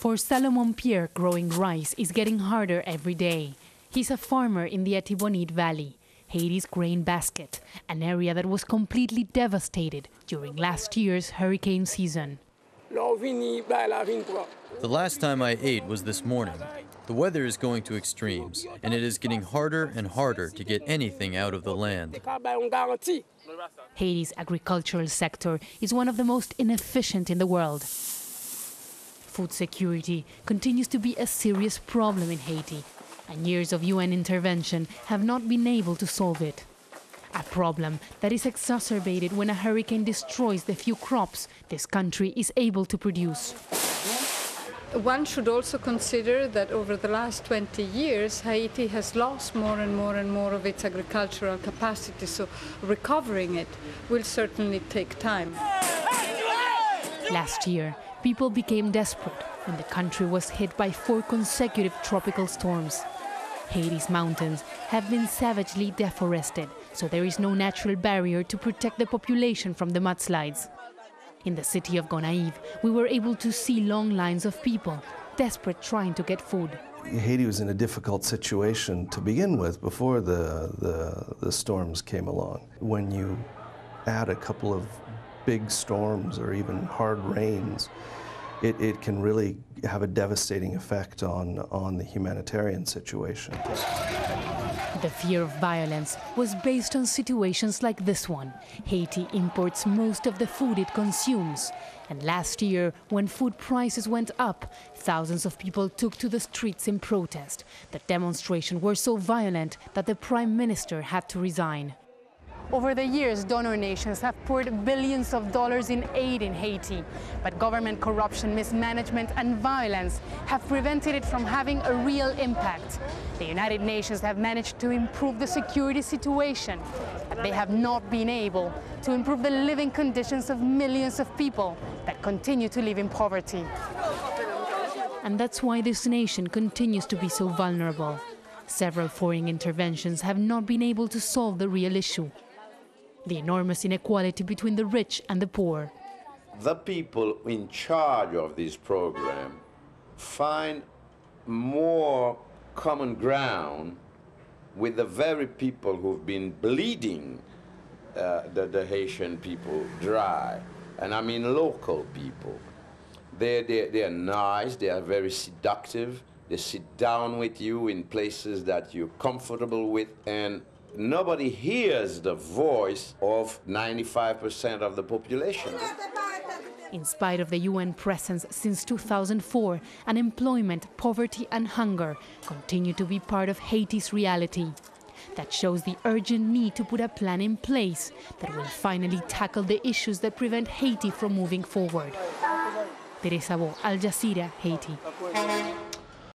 For SALOMON, PIERRE, growing rice is getting harder every day. He's a farmer in the Artibonite Valley, Haiti's grain basket, an area that was completely devastated during last year's hurricane season. The last time I ate was this morning. The weather is going to extremes, and it is getting harder and harder to get anything out of the land. Haiti's agricultural sector is one of the most inefficient in the world. Food security continues to be a serious problem in Haiti, and years of UN intervention have not been able to solve it. A problem that is exacerbated when a hurricane destroys the few crops this country is able to produce. One should also consider that over the last 20 years, Haiti has lost more and more of its agricultural capacity, so recovering it will certainly take time. Last year, people became desperate when the country was hit by 4 consecutive tropical storms. Haiti's mountains have been savagely deforested, so there is no natural barrier to protect the population from the mudslides. In the city of Gonaives, we were able to see long lines of people, desperate trying to get food. Haiti was in a difficult situation to begin with before the storms came along. When you add a couple of big storms or even hard rains, it can really have a devastating effect on the humanitarian situation. The fear of violence was based on situations like this one. Haiti imports most of the food it consumes. And last year, when food prices went up, thousands of people took to the streets in protest. The demonstrations were so violent that the Prime Minister had to resign. Over the years, donor nations have poured billions of dollars in aid in Haiti, but government corruption, mismanagement and violence have prevented it from having a real impact. The United Nations have managed to improve the security situation, but they have not been able to improve the living conditions of millions of people that continue to live in poverty. And that's why this nation continues to be so vulnerable. Several foreign interventions have not been able to solve the real issue: the enormous inequality between the rich and the poor. The people in charge of this program find more common ground with the very people who've been bleeding the Haitian people dry. And I mean local people. They're nice, they are very seductive, they sit down with you in places that you're comfortable with, and nobody hears the voice of 95% of the population. In spite of the UN presence since 2004, unemployment, poverty and hunger continue to be part of Haiti's reality. That shows the urgent need to put a plan in place that will finally tackle the issues that prevent Haiti from moving forward. Teresa Bo, Al Jazeera, Haiti.